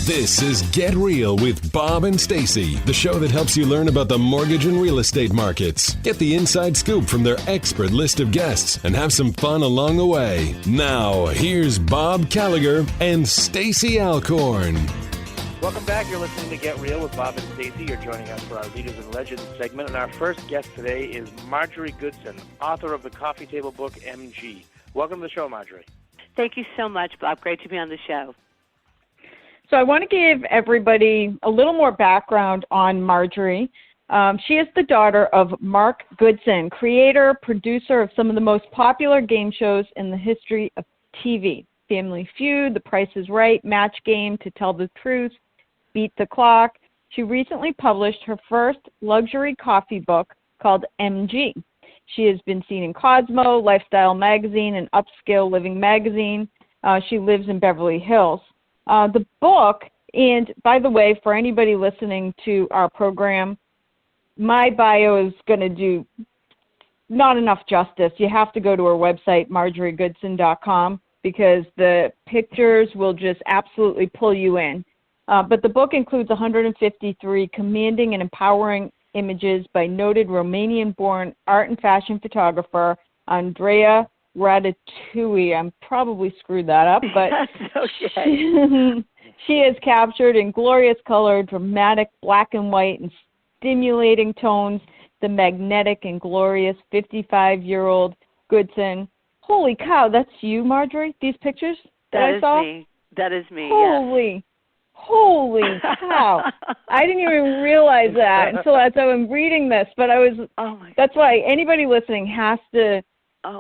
This is Get Real with Bob and Stacy, the show that helps you learn about the mortgage and real estate markets. Get the inside scoop from their expert list of guests and have some fun along the way. Now, here's Bob Gallagher and Stacy Alcorn. Welcome back. You're listening to Get Real with Bob and Stacy. You're joining us for our Leaders and Legends segment. And our first guest today is Marjorie Goodson, author of the coffee table book, MG. Welcome to the show, Marjorie. Thank you so much, Bob. Great to be on the show. So I want to give everybody a little more background on Marjorie. She is the daughter of Mark Goodson, creator, producer of some of the most popular game shows in the history of TV. Family Feud, The Price is Right, Match Game, To Tell the Truth, Beat the Clock. She recently published her first luxury coffee book called MG. She has been seen in Cosmo, Lifestyle Magazine, and Upscale Living Magazine. She lives in Beverly Hills. The book, and by the way, for anybody listening to our program, my bio is going to do not enough justice. You have to go to our website, marjoriegoodson.com, because the pictures will just absolutely pull you in. But the book includes 153 commanding and empowering images by noted Romanian-born art and fashion photographer Andrea Ratatouille. I'm probably screwed that up, but she is captured in glorious color, dramatic black and white, and stimulating tones the magnetic and glorious 55-year-old Goodson. Holy cow, that's you, Marjorie? These pictures that I saw? Me. That is me, Holy cow. I didn't even realize that until as I was reading this, but that's why anybody listening has to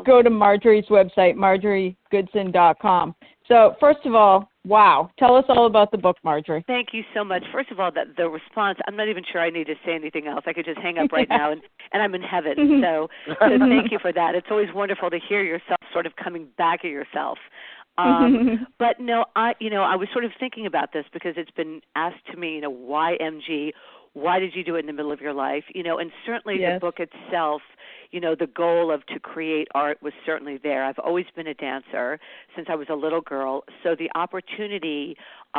go to Marjorie's website, marjoriegoodson.com. So first of all, wow. Tell us all about the book, Marjorie. Thank you so much. First of all, the response, I'm not even sure I need to say anything else. I could just hang up right now and I'm in heaven. So thank you for that. It's always wonderful to hear yourself sort of coming back at yourself. But no, I was sort of thinking about this because it's been asked to me, why MG? Why did you do it in the middle of your life? And certainly the book itself, the goal to create art was certainly there. I've always been a dancer since I was a little girl. So the opportunity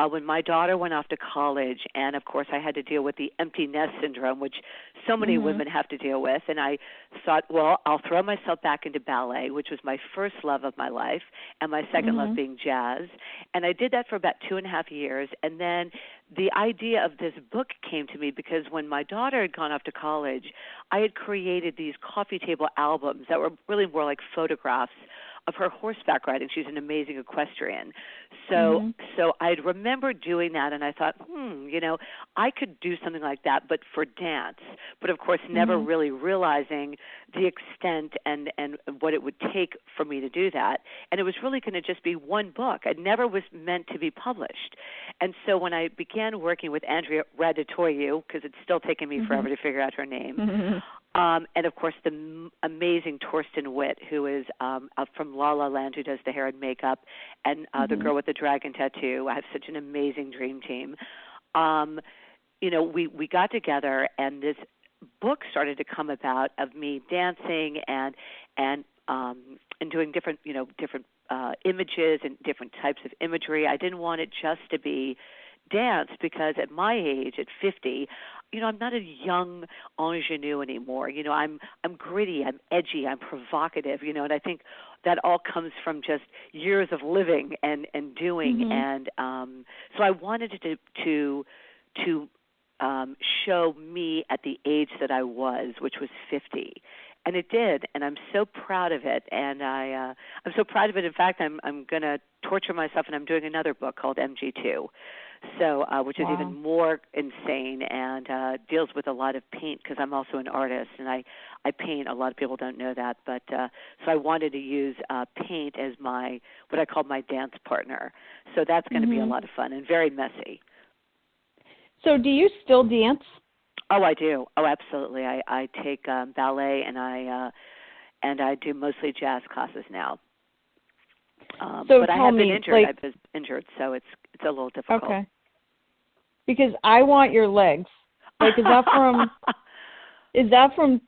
when my daughter went off to college, and of course I had to deal with the empty nest syndrome, which so many women have to deal with. And I thought, well, I'll throw myself back into ballet, which was my first love of my life, and my second love being jazz. And I did that for about 2.5 years. And then the idea of this book came to me because when my daughter had gone off to college, I had created these coffee table albums that were really more like photographs of her horseback riding. She's an amazing equestrian. So I remember doing that, and I thought, I could do something like that, but for dance. But, of course, never really realizing the extent and what it would take for me to do that. And it was really going to just be one book. It never was meant to be published. And so when I began working with Andrea Ratatouille, because it's still taken me forever to figure out her name, and, of course, the amazing Torsten Witt, who is from La La Land, who does the hair and makeup, and the girl with the dragon tattoo. I have such an amazing dream team. We got together, and this book started to come about of me dancing and doing different images and different types of imagery. I didn't want it just to be dance because at my age, at 50, I'm not a young ingenue anymore. I'm gritty, I'm edgy, I'm provocative, and I think that all comes from just years of living and doing. And so I wanted to show me at the age that I was, which was 50. And it did, and I'm so proud of it. And I'm so proud of it. In fact, I'm going to torture myself, and I'm doing another book called MG2. So, which is even more insane and deals with a lot of paint because I'm also an artist and I paint. A lot of people don't know that, but so I wanted to use paint as what I call my dance partner. So that's going to be a lot of fun and very messy. So, do you still dance? Oh, I do. Oh, absolutely. I take ballet and I do mostly jazz classes now. But I have been injured. I've been injured, so it's a little difficult. Okay. Because I want your legs. Like, is that from?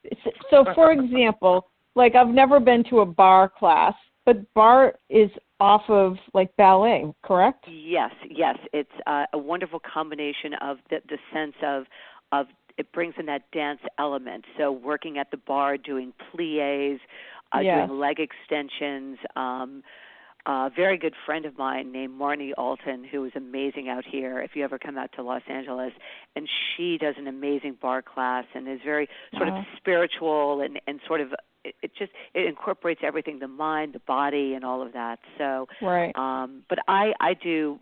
So, for example, like I've never been to a bar class, but bar is off of like ballet, correct? Yes. It's a wonderful combination of the sense of it brings in that dance element. So working at the bar, doing pliés, Yes. doing leg extensions. A very good friend of mine named Marnie Alton, who is amazing out here, if you ever come out to Los Angeles, and she does an amazing bar class and is very sort of spiritual and sort of it incorporates everything, the mind, the body, and all of that. So, right. But I do,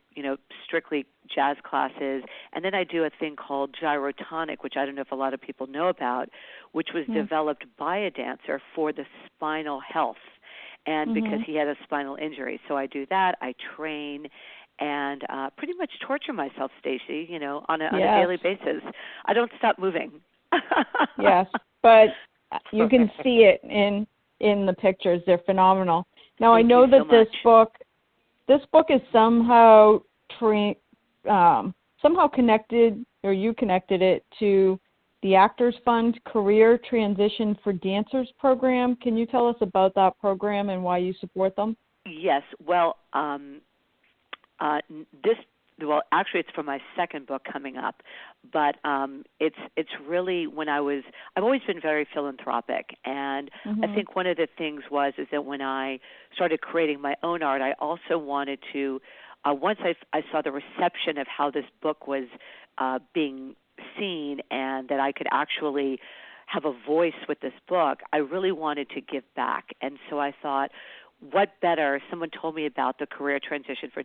strictly jazz classes, and then I do a thing called gyrotonic, which I don't know if a lot of people know about, which was developed by a dancer for the spinal health, and because he had a spinal injury. So I do that. I train and pretty much torture myself, Stacey, on a daily basis. I don't stop moving. Yes, but you can see it in the pictures. They're phenomenal. Now, I know that this book is somehow connected, or you connected it to the Actors Fund Career Transition for Dancers program. Can you tell us about that program and why you support them? Yes. Well, actually, it's for my second book coming up, but it's really I've always been very philanthropic, and I think one of the things is that when I started creating my own art, I also wanted to, once I saw the reception of how this book was being seen and that I could actually have a voice with this book, I really wanted to give back. And so I thought, what better? Someone told me about the career transition for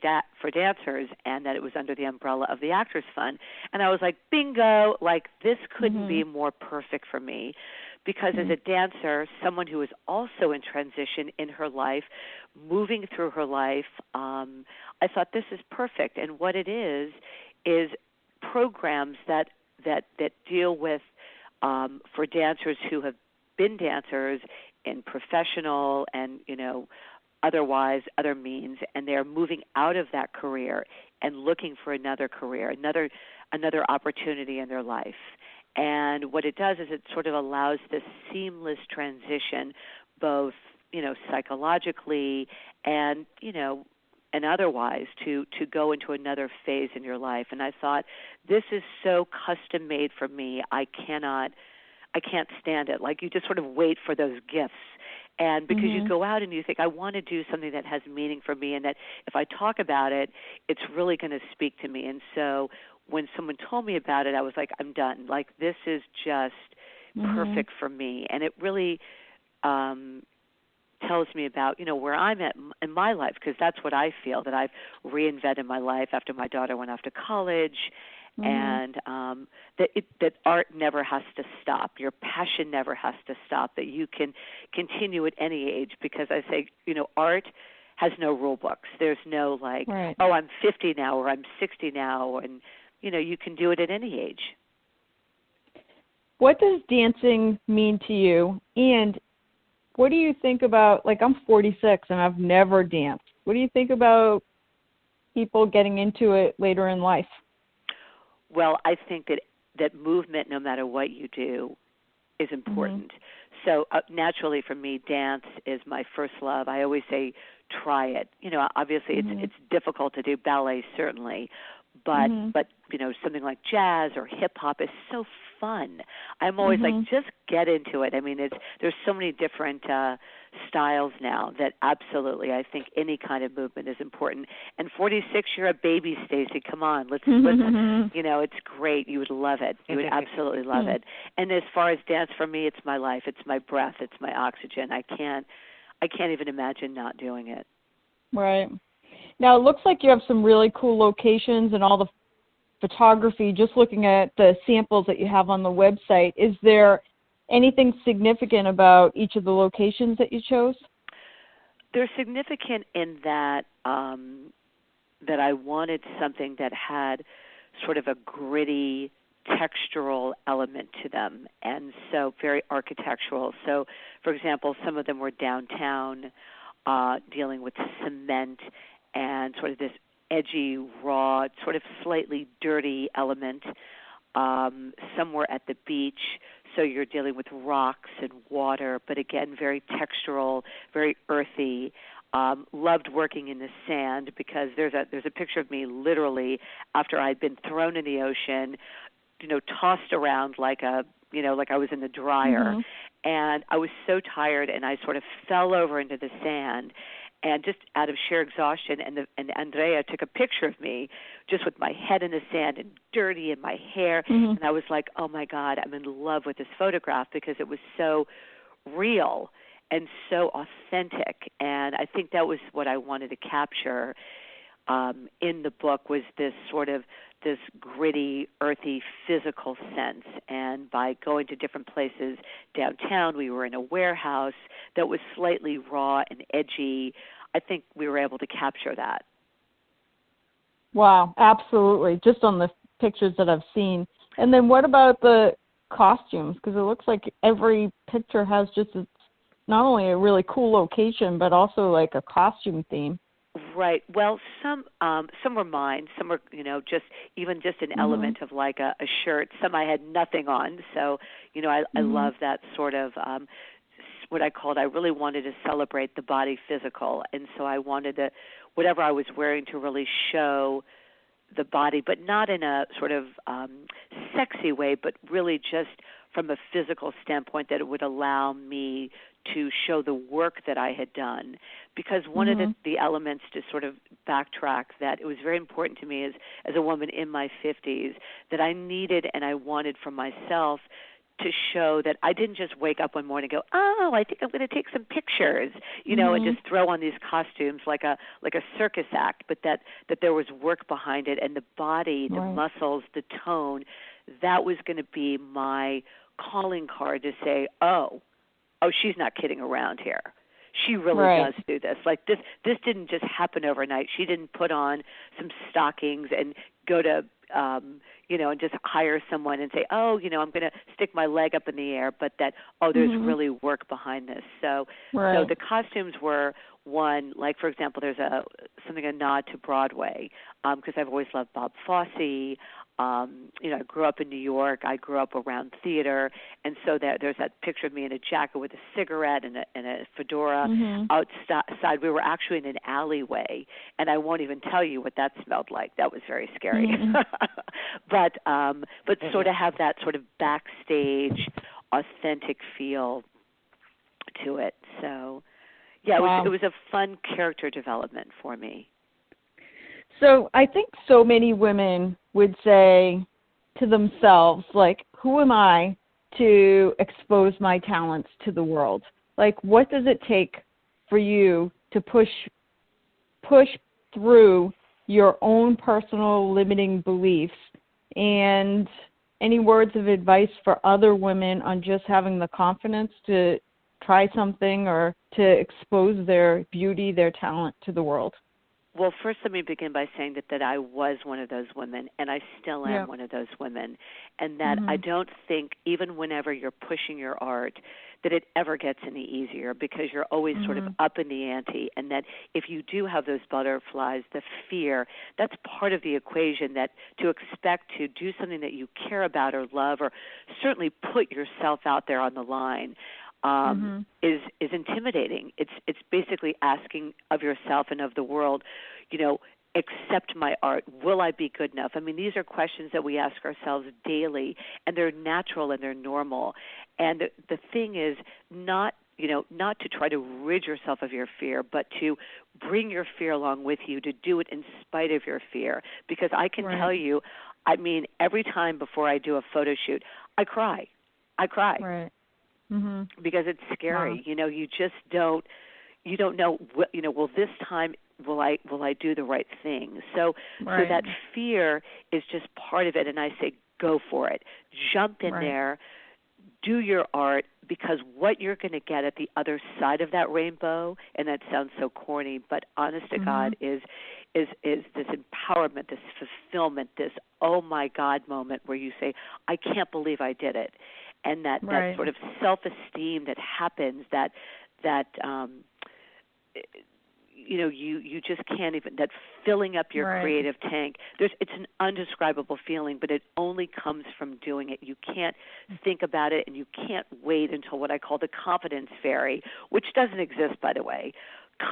dancers and that it was under the umbrella of the Actors Fund. And I was like, bingo, like this couldn't be more perfect for me, because as a dancer, someone who is also in transition in her life, moving through her life, I thought this is perfect. And what it is programs that deal with for dancers who have been dancers in professional and otherwise other means, and they're moving out of that career and looking for another career, another opportunity in their life. And what it does is it sort of allows this seamless transition, both psychologically and and otherwise, to go into another phase in your life. And I thought, this is so custom made for me. I can't stand it. Like, you just sort of wait for those gifts. And because you go out and you think, I want to do something that has meaning for me, and that if I talk about it, it's really going to speak to me. And so when someone told me about it, I was like, I'm done. Like, this is just perfect for me. And it really tells me about, where I'm at in my life, because that's what I feel, that I've reinvented my life after my daughter went off to college, and that art never has to stop. Your passion never has to stop, that you can continue at any age, because I say, art has no rule books. There's no oh, I'm 50 now or I'm 60 now, and, you can do it at any age. What does dancing mean to you? And what do you think about, I'm 46 and I've never danced. What do you think about people getting into it later in life? Well, I think that movement, no matter what you do, is important. So naturally for me, dance is my first love. I always say, try it. Obviously it's difficult to do ballet, certainly, but something like jazz or hip hop is so fun. I'm always like, just get into it. I mean, there's so many different styles now that absolutely, I think any kind of movement is important. And 46, you're a baby, Stacey. Come on, let's it's great. You would love it. You would absolutely love it. And as far as dance, for me, it's my life. It's my breath. It's my oxygen. I can't even imagine not doing it. Right. Now, it looks like you have some really cool locations and all the photography, just looking at the samples that you have on the website. Is there anything significant about each of the locations that you chose? They're significant in that that I wanted something that had sort of a gritty, textural element to them, and so very architectural. So, for example, some of them were downtown, dealing with cement and sort of this edgy, raw, sort of slightly dirty element. Some were at the beach, so you're dealing with rocks and water, but again, very textural, very earthy. loved working in the sand because there's a picture of me literally after I'd been thrown in the ocean, tossed around like I was in the dryer. And I was so tired, and I sort of fell over into the sand, and just out of sheer exhaustion. And Andrea took a picture of me just with my head in the sand and dirty in my hair. And I was like, oh, my God, I'm in love with this photograph because it was so real and so authentic. And I think that was what I wanted to capture in the book, was this gritty, earthy, physical sense. And by going to different places downtown, we were in a warehouse that was slightly raw and edgy. I think we were able to capture that. Wow, absolutely. Just on the pictures that I've seen. And then what about the costumes? Because it looks like every picture has not only a really cool location, but also like a costume theme. Right. Well, some were mine. Some were, just an element of like a shirt. Some I had nothing on. So, I love that sort of what I really wanted to celebrate the body physical. And so I wanted whatever I was wearing to really show the body, but not in a sort of sexy way, but really just from a physical standpoint, that it would allow me to show the work that I had done. Because one of the elements, to sort of backtrack, that it was very important to me as a woman in my 50s, that I needed and I wanted for myself to show that I didn't just wake up one morning and go, oh, I think I'm going to take some pictures, and just throw on these costumes like a circus act, but that there was work behind it, and the body, the muscles, the tone, that was going to be my calling card to say, oh, she's not kidding around here. She really does do this. Like this didn't just happen overnight. She didn't put on some stockings and go to, and just hire someone and say, oh, I'm going to stick my leg up in the air, but that, there's really work behind this. So the costumes were one, like, for example, there's a nod to Broadway, because I've always loved Bob Fosse. I grew up in New York. I grew up around theater, and so there's that picture of me in a jacket with a cigarette and a fedora. Outside, we were actually in an alleyway, and I won't even tell you what that smelled like. That was very scary. But sort of have that sort of backstage, authentic feel to it. So, yeah, it was a fun character development for me. So I think so many women would say to themselves, like, who am I to expose my talents to the world? Like, what does it take for you to push through your own personal limiting beliefs? And any words of advice for other women on just having the confidence to try something or to expose their beauty, their talent to the world? Well, first let me begin by saying that I was one of those women, and I still am one of those women, and that I don't think, even whenever you're pushing your art, that it ever gets any easier, because you're always sort of up in the ante, and that if you do have those butterflies, the fear, that's part of the equation, that to expect to do something that you care about or love, or certainly put yourself out there on the line, is intimidating. It's basically asking of yourself and of the world, accept my art. Will I be good enough? I mean, these are questions that we ask ourselves daily, and they're natural and they're normal. And the thing is not to try to rid yourself of your fear, but to bring your fear along with you, to do it in spite of your fear. Because I can tell you, I mean, every time before I do a photo shoot, I cry. Right. Because it's scary. You just don't know. Will this time will I do the right thing? So that fear is just part of it, and I say go for it. Jump in there, do your art, because what you're going to get at the other side of that rainbow, and that sounds so corny, but honest to God, is this empowerment, this fulfillment, this oh my God moment where you say, I can't believe I did it. And that sort of self-esteem that happens, that you just can't even, that filling up your creative tank, it's an undescribable feeling, but it only comes from doing it. You can't think about it, and you can't wait until what I call the confidence fairy, which doesn't exist, by the way.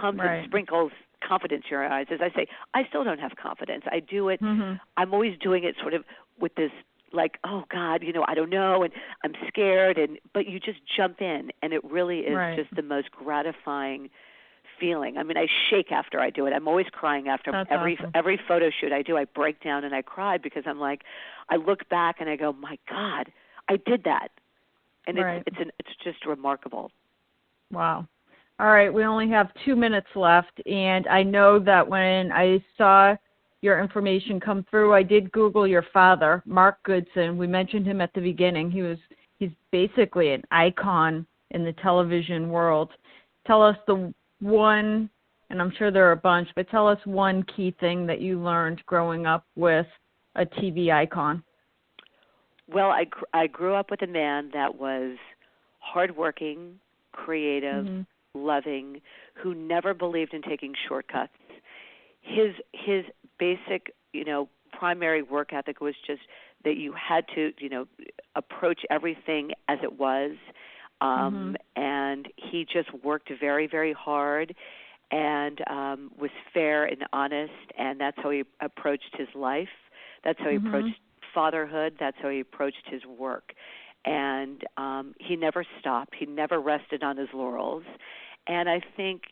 comes and sprinkles confidence in your eyes. As I say, I still don't have confidence. I do it. I'm always doing it sort of with this, like, oh God, I don't know, and I'm scared, but you just jump in, and it really is just the most gratifying feeling. I mean, I shake after I do it. I'm always crying after every photo shoot I do. I break down and I cry because I'm like, I look back and I go, my God, I did that, and it's just remarkable. Wow. All right, we only have 2 minutes left, and I know that when I saw your information come through, I did Google your father, Mark Goodson. We mentioned him at the beginning. He's basically an icon in the television world. Tell us the one, and I'm sure there are a bunch, but tell us one key thing that you learned growing up with a TV icon. Well, I grew up with a man that was hardworking, creative, loving, who never believed in taking shortcuts. His basic, primary work ethic was just that you had to, approach everything as it was. And he just worked very, very hard and was fair and honest, and that's how he approached his life. That's how he approached fatherhood. That's how he approached his work. And he never stopped. He never rested on his laurels. And I think,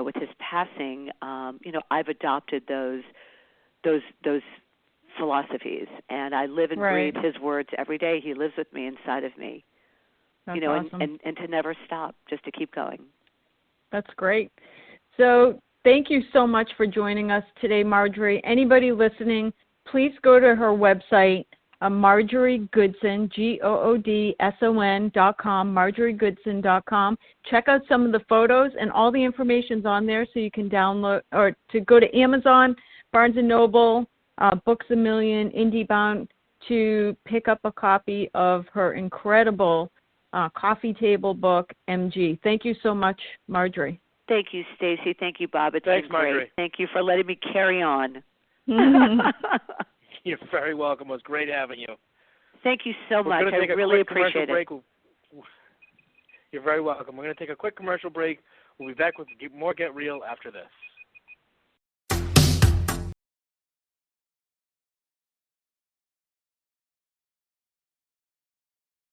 with his passing, I've adopted those philosophies, and I live and breathe his words every day. He lives with me, inside of me. That's awesome. and to never stop, just to keep going. That's great. So thank you so much for joining us today, Marjorie. Anybody listening, please go to her website, Marjorie Goodson, GOODSON.com, MarjorieGoodson.com. Check out some of the photos, and all the information's on there, so you can download or to go to Amazon, Barnes & Noble, Books A Million, IndieBound, to pick up a copy of her incredible coffee table book, MG. Thank you so much, Marjorie. Thank you, Stacy. Thank you, Bob. Thanks, been great. Marjorie. Thank you for letting me carry on. You're very welcome. It was great having you. Thank you so much. I really appreciate it. You're very welcome. We're going to take a quick commercial break. We'll be back with more Get Real after this.